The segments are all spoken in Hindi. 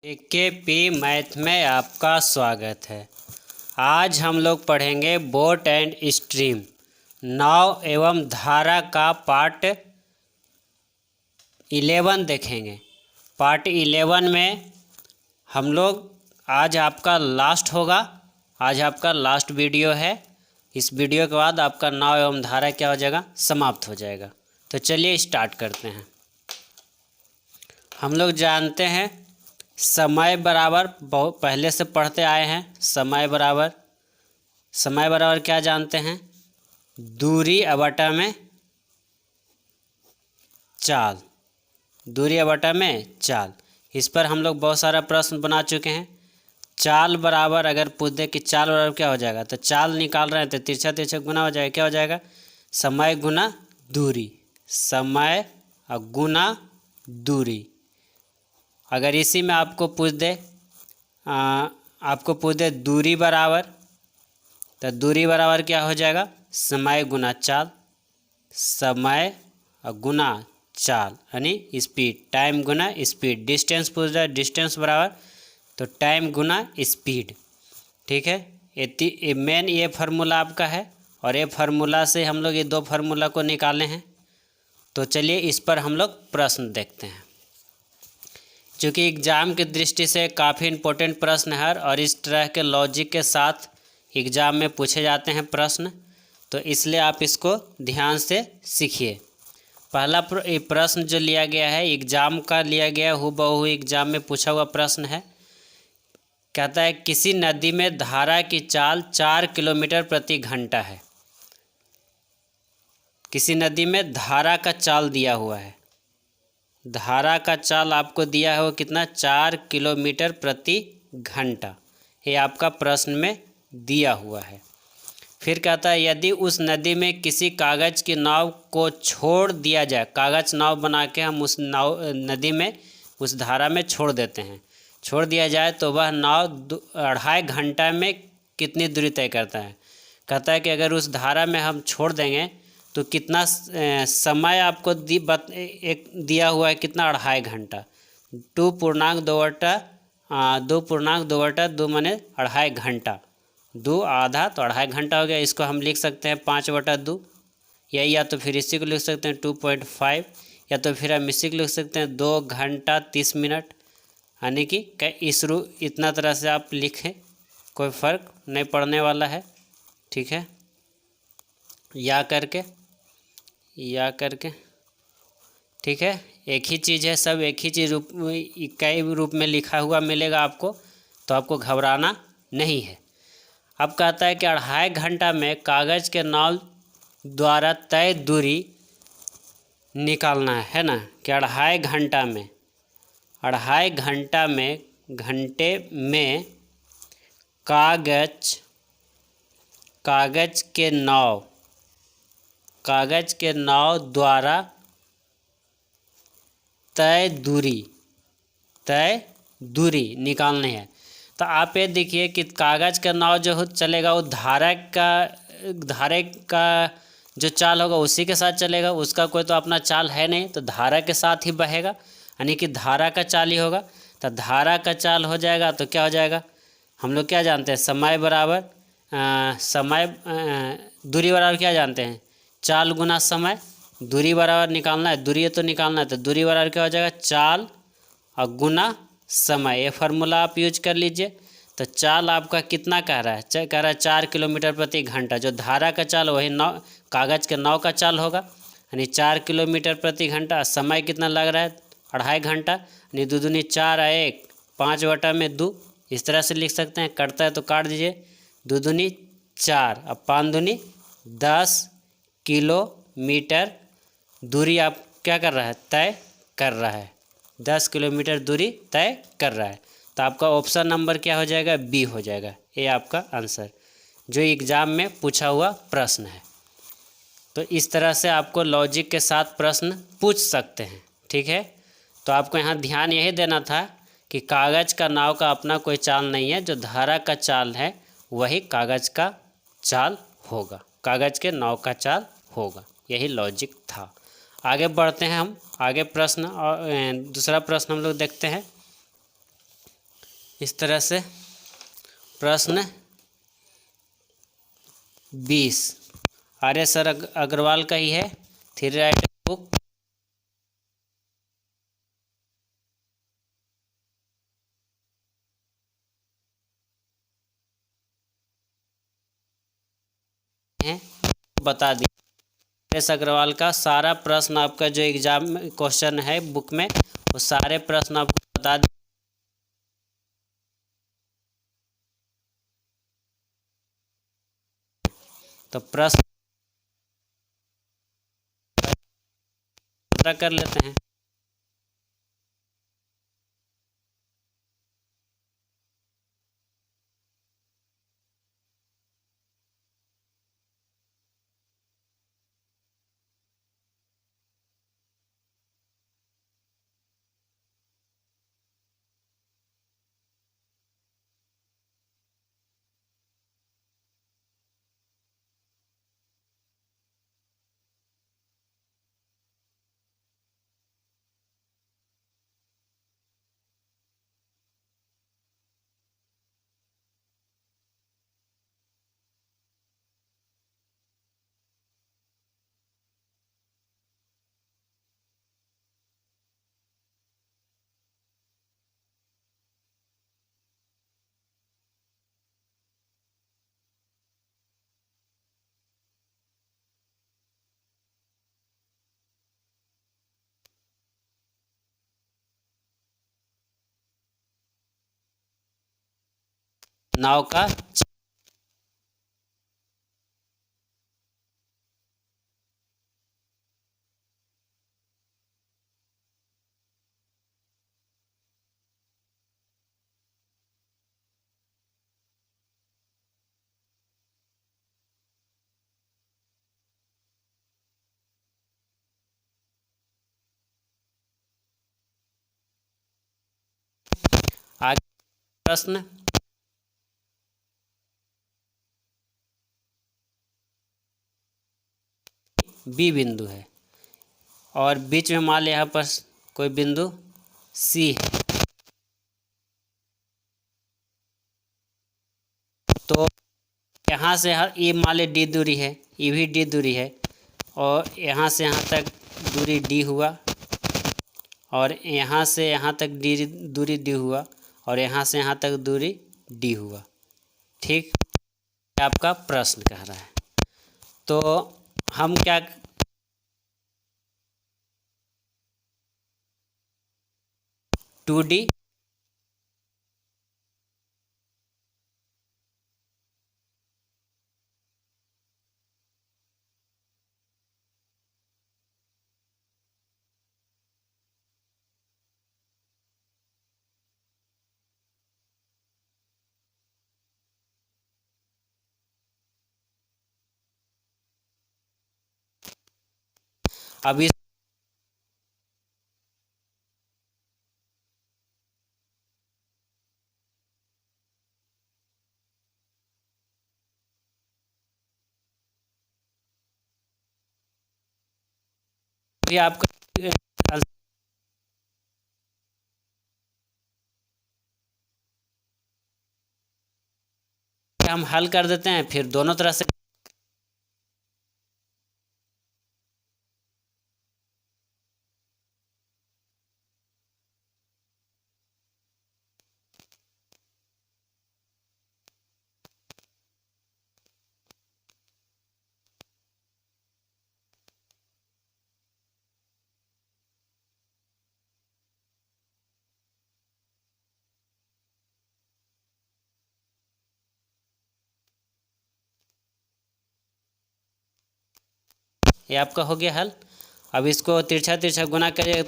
केपी मैथ में आपका स्वागत है। आज हम लोग पढ़ेंगे बोट एंड स्ट्रीम नाव एवं धारा का पार्ट 11 देखेंगे। पार्ट 11 में हम लोग आज आपका लास्ट होगा। आज आपका लास्ट वीडियो है। इस वीडियो के बाद आपका नाव एवं धारा क्या हो जाएगा, समाप्त हो जाएगा। तो चलिए स्टार्ट करते हैं। हम लोग जानते हैं समय बराबर, बहुत पहले से पढ़ते आए हैं। समय बराबर क्या जानते हैं, दूरी बटा में चाल। दूरी बटा में चाल, इस पर हम लोग बहुत सारा प्रश्न बना चुके हैं। चाल बराबर अगर पूछ दे कि चाल बराबर क्या हो जाएगा, तो चाल निकाल रहे हैं तो तिरछा तिरछा गुना हो जाएगा। क्या हो जाएगा, समय गुना दूरी। समय गुना दूरी। अगर इसी में आपको पूछ दे दूरी बराबर, तो दूरी बराबर क्या हो जाएगा, समय गुना चाल। समय गुना चाल यानी स्पीड, टाइम गुना स्पीड। डिस्टेंस पूछ रहा है, डिस्टेंस बराबर तो टाइम गुना स्पीड। ठीक है, ये मेन ये फार्मूला आपका है, और ये फार्मूला से हम लोग ये दो फार्मूला को निकाले हैं। तो चलिए इस पर हम लोग प्रश्न देखते हैं। चूँकि एग्ज़ाम की दृष्टि से काफ़ी इम्पोर्टेंट प्रश्न है और इस तरह के लॉजिक के साथ एग्ज़ाम में पूछे जाते हैं प्रश्न, तो इसलिए आप इसको ध्यान से सीखिए। पहला प्रश्न जो लिया गया है एग्ज़ाम का लिया गया, हूबहू एग्ज़ाम में पूछा हुआ प्रश्न है। कहता है किसी नदी में धारा की चाल 4 किलोमीटर प्रति घंटा है। किसी नदी में धारा का चाल दिया हुआ है। धारा का चाल आपको दिया है वो कितना, 4 किलोमीटर प्रति घंटा। ये आपका प्रश्न में दिया हुआ है। फिर कहता है यदि उस नदी में किसी कागज़ की नाव को छोड़ दिया जाए, कागज़ नाव बना के हम उस नदी में उस धारा में छोड़ देते हैं, छोड़ दिया जाए तो वह नाव 2.5 घंटा में कितनी दूरी तय करता है। कहता है कि अगर उस धारा में हम छोड़ देंगे तो कितना समय आपको दिया हुआ है, कितना, 2.5 घंटा। 2.2/2 माने 2.5 घंटा। 2 आधा तो 2.5 घंटा हो गया। इसको हम लिख सकते हैं 5/2, या तो फिर इसी को लिख सकते हैं 2.5, या तो फिर हम इसी को लिख सकते हैं 2 घंटा 30 मिनट। यानी कि इतना तरह से आप लिखें, कोई फ़र्क नहीं पड़ने वाला है। ठीक है, या करके ठीक है, एक ही चीज़ है, सब एक ही चीज़ इकाई रूप में लिखा हुआ मिलेगा आपको, तो आपको घबराना नहीं है। अब कहता है कि 2.5 घंटा में कागज़ के नाव द्वारा तय दूरी निकालना है ना, कि 2.5 घंटा में, 2.5 घंटा में, घंटे में कागज़ के नाव द्वारा तय दूरी निकालनी है। तो आप ये देखिए कि कागज़ का नाव जो चलेगा वो धारा का जो चाल होगा उसी के साथ चलेगा। उसका कोई तो अपना चाल है नहीं, तो धारा के साथ ही बहेगा, यानी कि धारा का चाल ही होगा। तो धारा का चाल हो जाएगा तो क्या हो जाएगा, हम लोग क्या जानते हैं, समय बराबर दूरी बराबर क्या जानते हैं, चाल गुना समय। दूरी बराबर निकालना है, दूरी तो निकालना है, तो दूरी बराबर क्या हो जाएगा, चाल और गुना समय। ये फार्मूला आप यूज कर लीजिए। तो चाल आपका कितना कह रहा है, कह रहा है 4 किलोमीटर प्रति घंटा। जो धारा का चाल वही कागज़ के नाव का चाल होगा, यानी 4 किलोमीटर प्रति घंटा। समय कितना लग रहा है, 2.5 घंटा, यानी 2 दूनी 4 और 1 5/2। इस तरह से लिख सकते हैं। कटता है तो काट दीजिए, 2 दूनी 4 और 5 दूनी 10 किलोमीटर दूरी आप क्या कर रहा है, तय कर रहा है। 10 किलोमीटर दूरी तय कर रहा है। तो आपका ऑप्शन नंबर क्या हो जाएगा, बी हो जाएगा। ये आपका आंसर जो एग्ज़ाम में पूछा हुआ प्रश्न है। तो इस तरह से आपको लॉजिक के साथ प्रश्न पूछ सकते हैं। ठीक है, तो आपको यहाँ ध्यान यही देना था कि कागज़ का नाव का अपना कोई चाल नहीं है। जो धारा का चाल है वही कागज़ का चाल होगा, कागज़ के नाव का चाल होगा। यही लॉजिक था। आगे बढ़ते हैं हम, आगे प्रश्न और दूसरा प्रश्न हम लोग देखते हैं। इस तरह से प्रश्न 20 आर्य सर अग्रवाल का ही है, थ्री राइटर बुक। बता दी एस अग्रवाल का सारा प्रश्न, आपका जो एग्जाम में क्वेश्चन है बुक में, वो सारे प्रश्न आपको बता दी। तो प्रश्न कर लेते हैं। नाव का आगे प्रश्न बी बिंदु है और बीच में मान लिया यहाँ पर कोई बिंदु सी है, तो यहाँ से ये मान ली डी दूरी है, ये भी डी दूरी है, और यहाँ से यहाँ तक दूरी डी हुआ, और यहाँ से यहाँ तक डी दूरी डी हुआ, और यहाँ से यहाँ तक दूरी डी हुआ। ठीक, आपका प्रश्न कह रहा है। तो हम क्या टू डी अभी आपका हम हल कर देते हैं, फिर दोनों तरह से ये आपका हो गया हल। अब इसको तिरछा तिरछा गुना करिए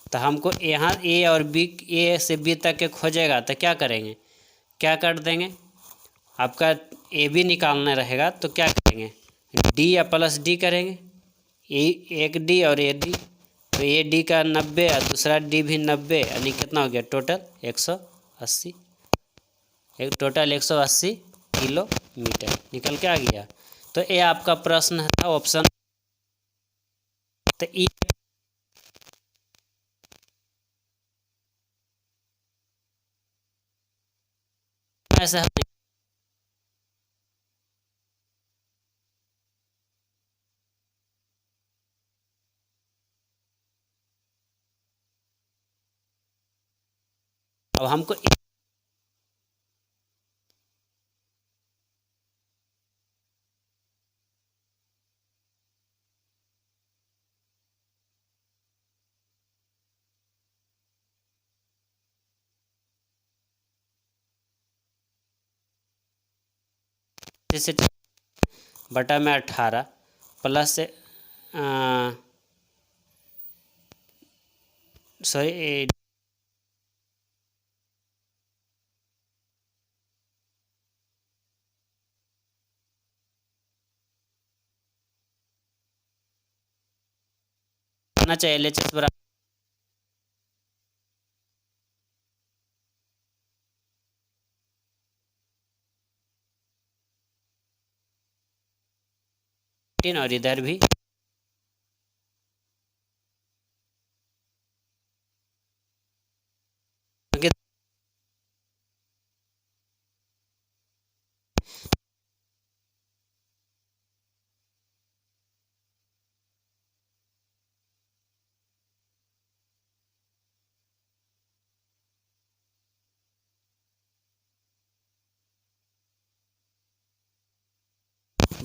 तो हमको यहाँ ए और बी, ए से बी तक के खोजेगा, तो क्या करेंगे, क्या कर देंगे, आपका ए बी निकालना रहेगा, तो क्या करेंगे, डी या प्लस डी करेंगे, एक डी और ए डी, तो ये डी का 90 और दूसरा डी भी 90, यानी कितना हो गया टोटल 180, एक टोटल 180 किलोमीटर निकल के आ गया। तो ये आपका प्रश्न था ऑप्शन। तो ई ऐसा है। अब हमको जैसे बटा में 18 प्लस से सॉरी होना चाहिए LHS बराबर और इधर भी क्योंकि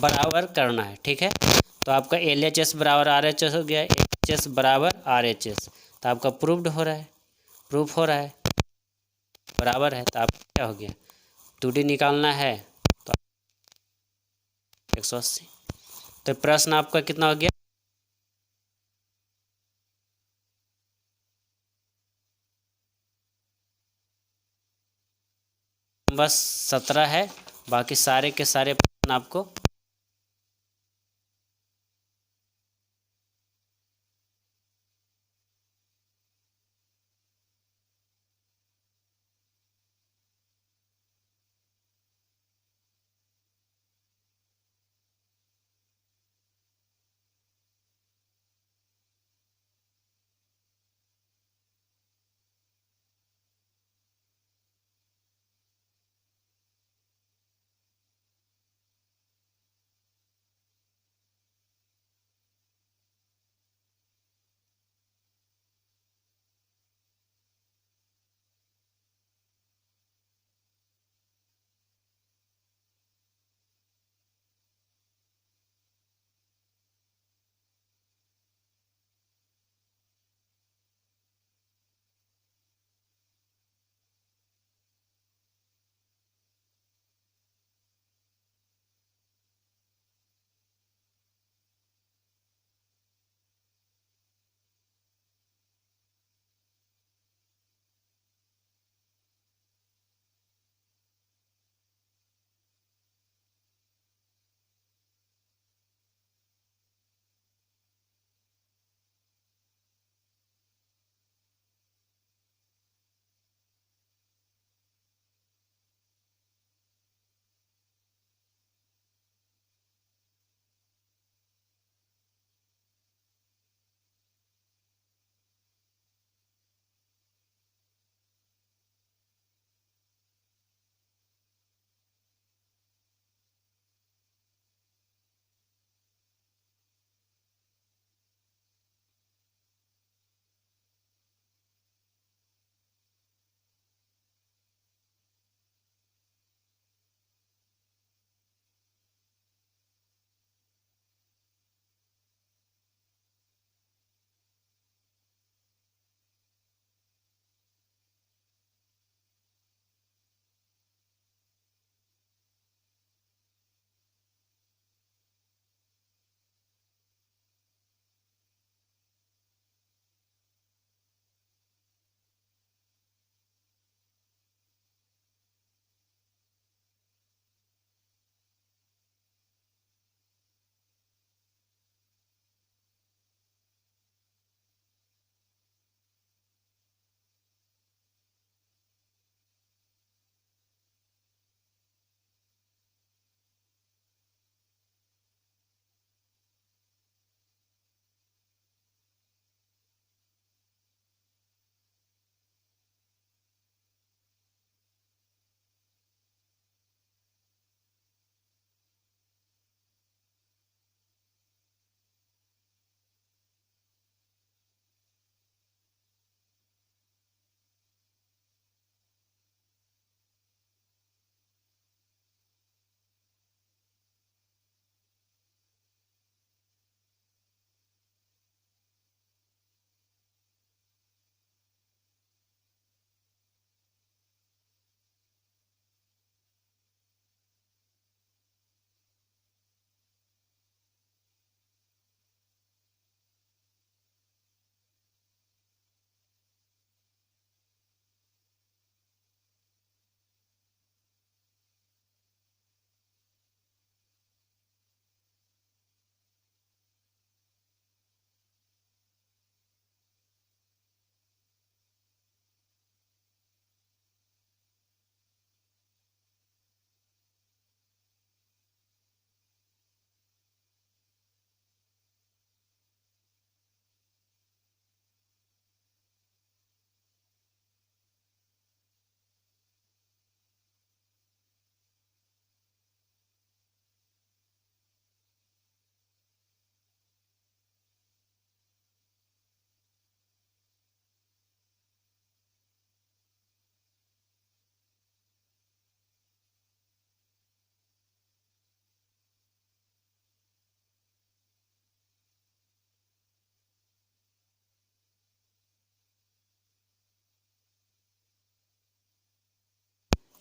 बराबर करना है, ठीक है। तो आपका LHS बराबर RHS हो गया, LHS बराबर RHS, तो आपका प्रूफ्ड हो रहा है, प्रूफ हो रहा है, बराबर है। तो आपका क्या हो गया 2D निकालना है तो 180। तो प्रश्न आपका कितना हो गया, बस 17 है, बाकी सारे के सारे प्रश्न आपको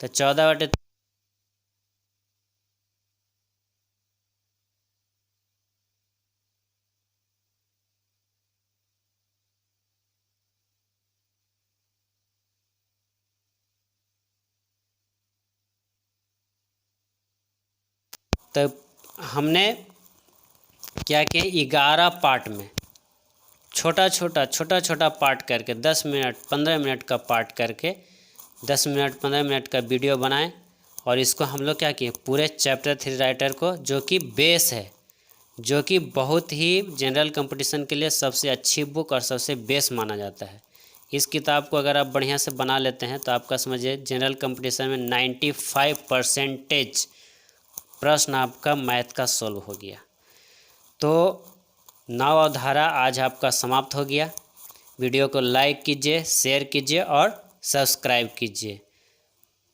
तो 14/3 तो हमने क्या किया, 11 पार्ट में छोटा छोटा पार्ट करके 10 मिनट 15 मिनट का पार्ट करके 10 मिनट 15 मिनट का वीडियो बनाएं। और इसको हम लोग क्या किए, पूरे चैप्टर 3 राइटर को, जो कि बेस है, जो कि बहुत ही जनरल कंपटीशन के लिए सबसे अच्छी बुक और सबसे बेस माना जाता है। इस किताब को अगर आप बढ़िया से बना लेते हैं तो आपका समझिए जनरल कंपटीशन में 95% प्रश्न आपका मैथ का सॉल्व हो गया। तो नाव और धारा आज आपका समाप्त हो गया। वीडियो को लाइक कीजिए, शेयर कीजिए और सब्सक्राइब कीजिए।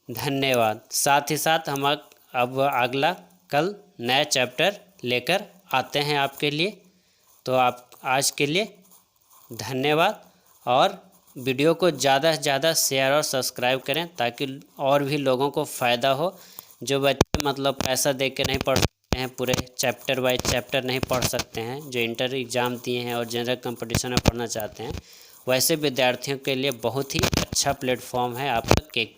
धन्यवाद। साथ ही साथ हम अब अगला कल नया चैप्टर लेकर आते हैं आपके लिए। तो आप आज के लिए धन्यवाद, और वीडियो को ज़्यादा से ज़्यादा शेयर और सब्सक्राइब करें ताकि और भी लोगों को फ़ायदा हो। जो बच्चे मतलब पैसा दे के नहीं पढ़ सकते हैं, पूरे चैप्टर बाय चैप्टर नहीं पढ़ सकते हैं, जो इंटर एग्ज़ाम दिए हैं और जनरल कंपटीशन में पढ़ना चाहते हैं, वैसे विद्यार्थियों के लिए बहुत ही अच्छा प्लेटफॉर्म है आपका केक।